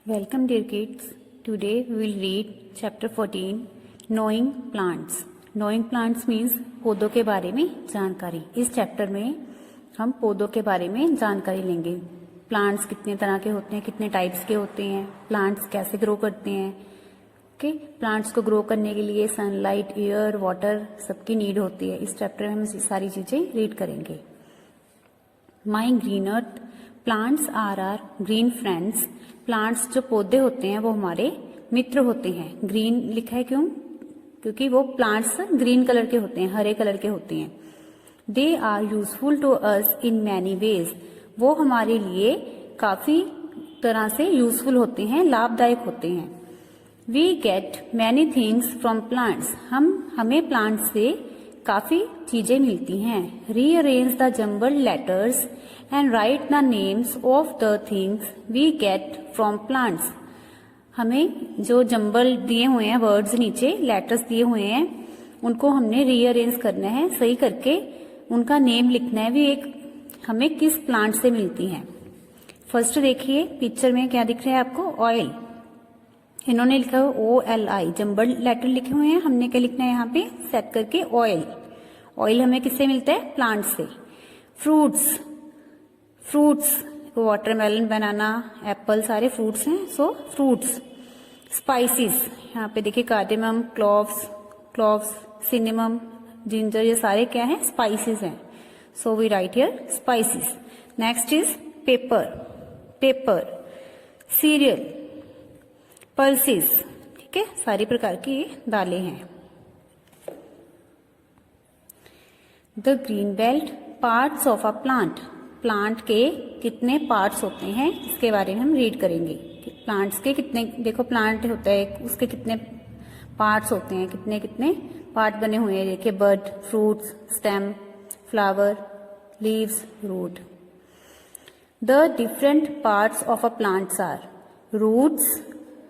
Welcome dear kids. Today we will read chapter 14 Knowing Plants. Knowing Plants means पौधों के बारे में जानकारी। इस चैप्टर में हम पौधों के बारे में जानकारी लेंगे। प्लांट्स कितने तरह के होते हैं, कितने टाइप्स के होते हैं, प्लांट्स कैसे ग्रो करते हैं। ओके, प्लांट्स को ग्रो करने के लिए सनलाइट, एयर, वाटर सबकी नीड होती है। इस चैप्टर में हम सारी चीजें रीड करेंगे। My green earth, plants are are green friends. Plants जो पौधे होते हैं वो हमारे मित्र होते हैं। ग्रीन लिखा है क्यों? क्योंकि वो प्लांट्स ग्रीन कलर के होते हैं, हरे कलर के होते हैं। They are useful to us in many ways. वो हमारे लिए काफी तरह से यूजफुल होते हैं, लाभदायक होते हैं। We get many things from plants. हमें प्लांट्स से काफी चीजें मिलती हैं। Rearrange the jumble letters and write the names of the things we get from plants. हमें जो जम्बल दिए हुए हैं, वर्ड्स नीचे लेटर्स दिए हुए हैं, उनको हमने रीअरेंज करना है, सही करके उनका नेम लिखना है भी एक हमें किस प्लांट से मिलती हैं। फर्स्ट देखिए पिक्चर में क्या दिख रहा है आपको? ऑयल। इन्होंने लिखा है OLI, जम्बल लेटर लिखे हुए हैं। हमने क्या लिखना है यहाँ पे? सेट करके ऑयल। ऑयल हमें किससे मिलता है? प्लांट से। फ्रूट्स, वाटरमेलन, बनाना, एप्पल सारे फ्रूट्स हैं, सो फ्रूट्स। स्पाइसेस, यहाँ पे देखिए कार्डेमम, क्लोव्स, सिनेमम, जिंजर, ये सारे क्या हैं? स्पाइसेस हैं। So we write here spices. Next is pepper, cereal, pulses, ठीक है, सारी प्रकार की ये दालें हैं। The green belt, parts of a plant. Plant के कितने पार्ट्स होते हैं इसके बारे में हम रीड करेंगे। प्लांट्स के कितने, देखो प्लांट होता है उसके कितने पार्ट्स होते हैं, कितने कितने पार्ट बने हुए हैं। देखिए bud, fruits, stem, flower, leaves, root. The different parts of a plants are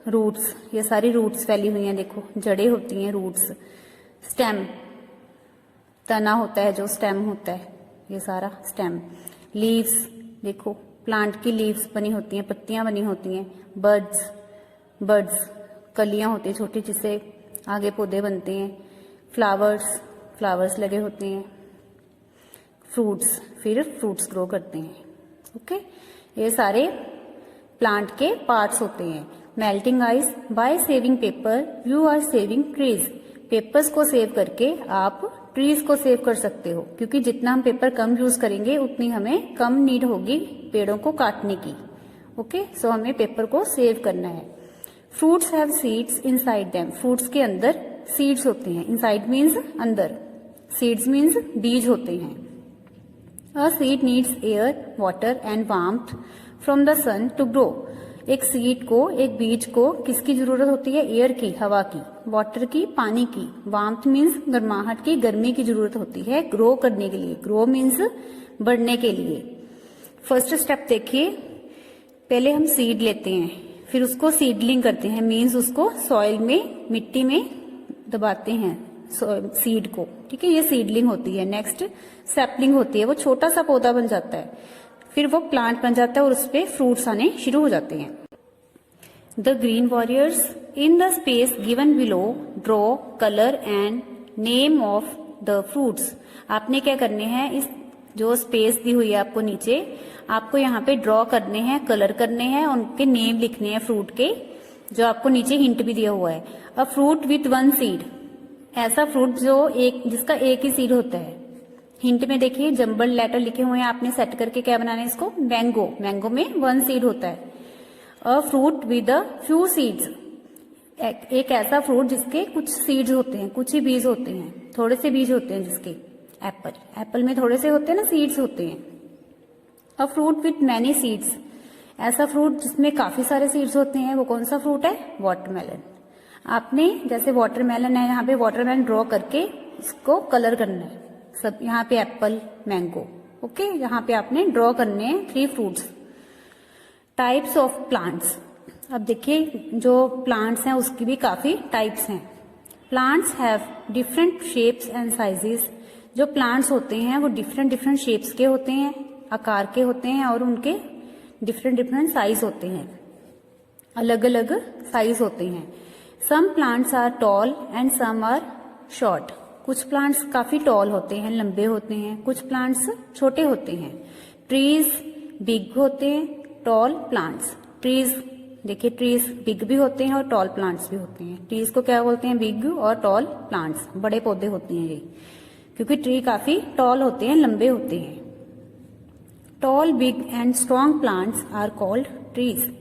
roots, ये सारी रूट्स फैली हुई हैं, देखो जड़ें होती हैं, रूट्स। स्टेम, तना होता है जो स्टेम होता है, ये सारा स्टेम। लीव्स, देखो प्लांट की लीव्स बनी होती हैं, पत्तियां बनी होती हैं। बर्ड्स, कलियां होती हैं छोटी, जिससे आगे पौधे बनते हैं। फ्लावर्स लगे होते हैं। फ्रूट्स, फिर फ्रूट्स ग्रो करते हैं। ओके, ये सारे प्लांट के पार्ट्स होते हैं। Melting ice, by saving paper you are saving trees. Papers को सेव करके आप ट्रीज को सेव कर सकते हो, क्योंकि जितना हम पेपर कम यूज करेंगे उतनी हमें कम नीड होगी पेड़ों को काटने की। ओके, सो हमें पेपर को सेव करना है। Fruits have seeds inside them. Fruits के अंदर सीड्स होते हैं। इनसाइड मीन्स अंदर, सीड्स मीन्स बीज होते हैं। A seed needs air, water and warmth from the sun to grow. एक सीड को, एक बीज को किसकी जरूरत होती है? एयर की, हवा की, वाटर की, पानी की, वार्मथ मीन्स गर्माहट की, गर्मी की जरूरत होती है ग्रो करने के लिए। ग्रो मीन्स बढ़ने के लिए। फर्स्ट स्टेप देखिए, पहले हम सीड लेते हैं, फिर उसको सीडलिंग करते हैं, मीन्स उसको सॉइल में, मिट्टी में दबाते हैं सीड को, ठीक है, ये सीडलिंग होती है। नेक्स्ट सैपलिंग होती है, वो छोटा सा पौधा बन जाता है, फिर वो प्लांट बन जाता है और उस पे फ्रूट्स आने शुरू हो जाते हैं। The green warriors, in the space given below draw colour and name of the fruits. आपने क्या करने हैं, इस जो स्पेस दी हुई है आपको नीचे, आपको यहाँ पे ड्रॉ करने हैं, कलर करने हैं, उनके नेम लिखने हैं फ्रूट के, जो आपको नीचे हिंट भी दिया हुआ है। A fruit with one seed, ऐसा फ्रूट जिसका एक ही सीड होता है। हिंट में देखिए जम्बल लेटर लिखे हुए हैं, आपने सेट करके क्या बनाना है इसको? मैंगो में वन सीड होता है। A fruit with a few seeds, एक ऐसा फ्रूट जिसके कुछ सीड्स होते हैं, कुछ ही बीज होते हैं, थोड़े से बीज होते हैं जिसके। एप्पल में थोड़े से होते हैं ना, सीड्स होते हैं। A fruit with many seeds, ऐसा फ्रूट जिसमें काफी सारे सीड्स होते हैं, वो कौन सा फ्रूट है? वाटरमेलन। आपने जैसे वाटरमेलन है, यहाँ पे वाटरमेलन ड्रॉ करके इसको कलर करना है सब। यहाँ पे एप्पल, मैंगो, ओके, यहाँ पे आपने ड्रॉ करने हैं 3 फ्रूट्स। टाइप्स ऑफ प्लांट्स, अब देखिए जो प्लांट्स हैं उसकी भी काफी टाइप्स हैं। Plants have different shapes and sizes. जो प्लांट्स होते हैं वो डिफरेंट शेप्स के होते हैं, आकार के होते हैं, और उनके डिफरेंट साइज होते हैं। अलग अलग साइज होते हैं। Some plants are tall and some are short. कुछ प्लांट्स काफी टॉल होते हैं, लंबे होते हैं, कुछ प्लांट्स छोटे होते हैं। ट्रीज बिग होते हैं, टॉल प्लांट्स। ट्रीज देखिए, ट्रीज बिग भी होते हैं और टॉल प्लांट्स भी होते हैं। ट्रीज को क्या बोलते हैं? बिग और टॉल प्लांट्स, बड़े पौधे होते हैं ये, क्योंकि ट्री काफी टॉल होते हैं, लंबे होते हैं। Tall big and strong plants are called trees.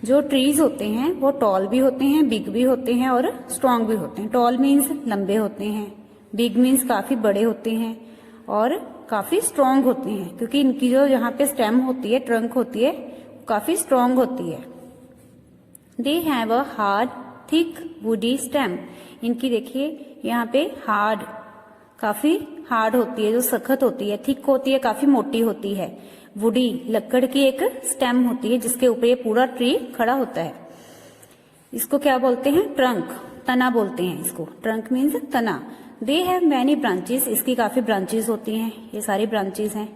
जो ट्रीज होते हैं वो टॉल भी होते हैं, बिग भी होते हैं और स्ट्रॉन्ग भी होते हैं। टॉल मीन्स लंबे होते हैं, बिग मीन्स काफी बड़े होते हैं और काफी स्ट्रॉन्ग होते हैं, क्योंकि इनकी जो यहाँ पे स्टेम होती है, ट्रंक होती है, काफी स्ट्रॉन्ग होती है। They have a hard thick woody stem. इनकी देखिए यहाँ पे हार्ड, काफी हार्ड होती है, जो सख्त होती है, थिक होती है, काफी मोटी होती है। वुडी लकड़ की एक स्टेम होती है जिसके ऊपर ये पूरा ट्री खड़ा होता है। इसको क्या बोलते हैं? ट्रंक, तना बोलते हैं इसको। ट्रंक मीन्स तना। They have many branches. इसकी काफी ब्रांचेस होती हैं, ये सारी ब्रांचेस हैं,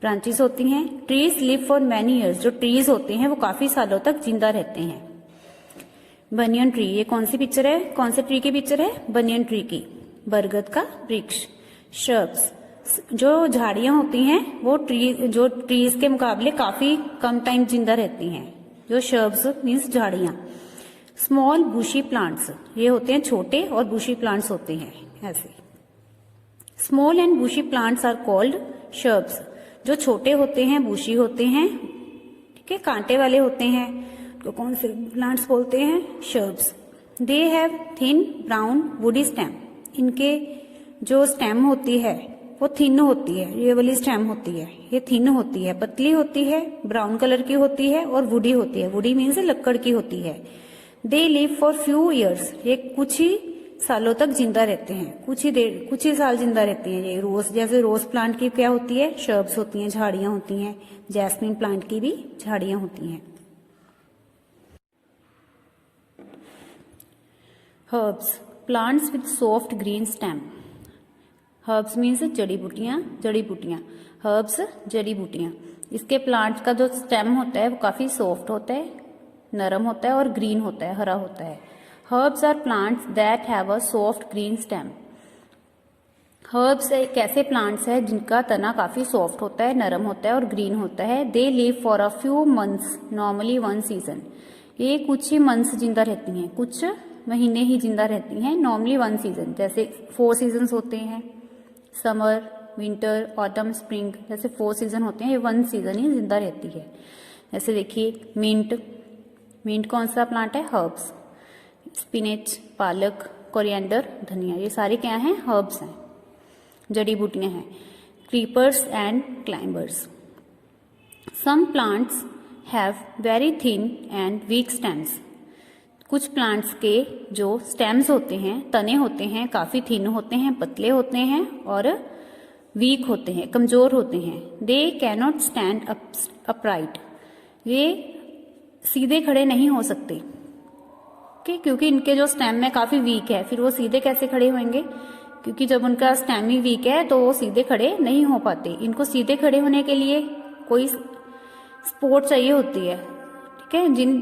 ब्रांचेस होती हैं। Trees live for many years. जो ट्रीज होते हैं वो काफी सालों तक जिंदा रहते हैं। बनियन ट्री, ये कौन सी पिक्चर है? कौन से ट्री की पिक्चर है? बनियन ट्री की, बरगद का वृक्ष। शर्ब्स, जो झाड़ियां होती हैं वो जो ट्रीज के मुकाबले काफी कम टाइम जिंदा रहती हैं। जो शर्ब्स मीन्स झाड़ियां। स्मॉल बुशी प्लांट्स, ये होते हैं छोटे और बुशी प्लांट्स होते हैं ऐसे। Small and bushy plants are called shrubs. जो छोटे होते हैं, बुशी होते हैं, ठीक है, कांटे वाले होते हैं, तो कौन से प्लांट्स बोलते हैं? Shrubs. They have thin brown woody stem. इनके जो स्टेम होती है वो थिन होती है, ये वाली स्टेम होती है, ये थिन होती है, पतली होती है, ब्राउन कलर की होती है और वुडी होती है। वुडी मीन्स लकड़ की होती है। They live for few years. ये कुछ ही सालों तक जिंदा रहते हैं, कुछ ही साल जिंदा रहती हैं। ये रोज, जैसे रोज प्लांट की क्या होती है? शर्ब्स होती हैं, झाड़ियां होती हैं। जैस्मिन प्लांट की भी झाड़ियां होती हैं। Herbs, plants with soft green stem. Herbs means जड़ी बूटियां, जड़ी बूटियां। हर्ब्स जड़ी बूटियां। इसके प्लांट का जो स्टेम होता है वो काफी सॉफ्ट होता है, नरम होता है और ग्रीन होता है, हरा होता है। Herbs are plants that have a soft green stem. Herbs एक ऐसे प्लांट्स है जिनका तना काफी सॉफ्ट होता है, नरम होता है और ग्रीन होता है। They live for a few months, normally one season. ये कुछ ही मंथ्स जिंदा रहती हैं, कुछ महीने ही जिंदा रहती हैं, नॉर्मली वन सीजन। जैसे 4 सीजन्स होते हैं, समर, विंटर, ऑटम, स्प्रिंग, जैसे 4 सीजन होते हैं, ये 1 सीजन ही जिंदा रहती है। जैसे देखिए मिंट, मिंट कौन सा प्लांट है? हर्ब्स। स्पिनेच, पालक, कोरिएंडर, धनिया, ये सारे क्या हैं? हर्ब्स हैं, जड़ी बूटियां हैं। Creepers and climbers. Some plants have very thin and weak stems. कुछ प्लांट्स के जो स्टेम्स होते हैं, तने होते हैं, काफी थिन होते हैं, पतले होते हैं और वीक होते हैं, कमजोर होते हैं। They can not stand upright. ये सीधे खड़े नहीं हो सकते, क्योंकि इनके जो स्टेम है काफी वीक है। फिर वो सीधे कैसे खड़े होंगे? क्योंकि जब उनका स्टेम ही वीक है तो वो सीधे खड़े नहीं हो पाते। इनको सीधे खड़े होने के लिए कोई सपोर्ट चाहिए होती है, ठीक है। जिन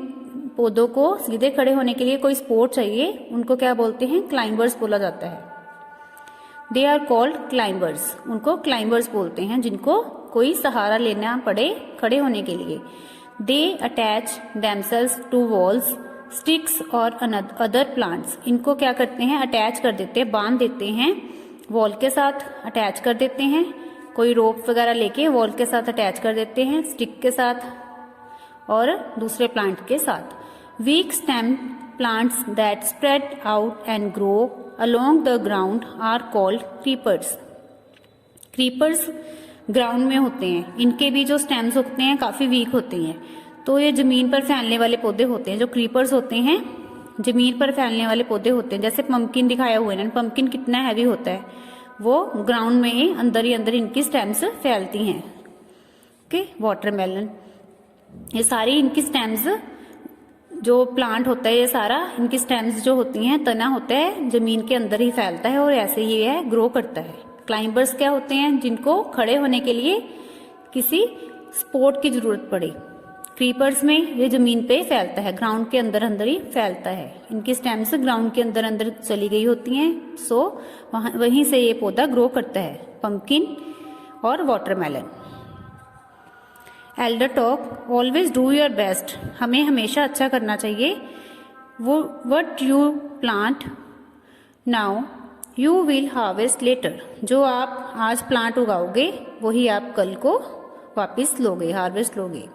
पौधों को सीधे खड़े होने के लिए कोई सपोर्ट चाहिए, उनको क्या बोलते हैं? क्लाइंबर्स बोला जाता है। They are called climbers. उनको क्लाइंबर्स बोलते हैं जिनको कोई सहारा लेना पड़े खड़े होने के लिए। They attach themselves to walls, sticks और अदर प्लांट्स। इनको क्या करते हैं? अटैच कर देते हैं, बांध देते हैं, वॉल के साथ अटैच कर देते हैं। कोई रोप वगैरह लेके वॉल के साथ अटैच कर देते हैं, स्टिक के साथ और दूसरे प्लांट के साथ। Weak stem plants that spread out and grow along the ground are called creepers. Creepers ground में होते हैं, इनके भी जो स्टेम्स होते हैं काफी वीक होते हैं, तो ये जमीन पर फैलने वाले पौधे होते हैं। जो क्रीपर्स होते हैं जमीन पर फैलने वाले पौधे होते हैं। जैसे पंपकिन दिखाया हुआ है ना, पंपकिन कितना हैवी होता है, वो ग्राउंड में ही अंदर इनकी स्टेम्स फैलती हैं। ओके, वाटरमेलन, ये सारी इनकी स्टेम्स, जो प्लांट होता है ये सारा, इनकी स्टेम्स जो होती हैं, तना होता है, जमीन के अंदर ही फैलता है और ऐसे ही यह ग्रो करता है। क्लाइंबर्स क्या होते हैं? जिनको खड़े होने के लिए किसी सपोर्ट की जरूरत पड़े। क्रीपर्स में ये जमीन पे फैलता है, ग्राउंड के अंदर अंदर ही फैलता है। इनकी स्टेम्स ग्राउंड के अंदर अंदर चली गई होती हैं, सो वहीं से ये पौधा ग्रो करता है, पंपकिन और watermelon. Elder talk, always do your best, हमें हमेशा अच्छा करना चाहिए। वो what you plant now you will harvest later, जो आप आज प्लांट उगाओगे वही आप कल को वापस लोगे, हार्वेस्ट लोगे।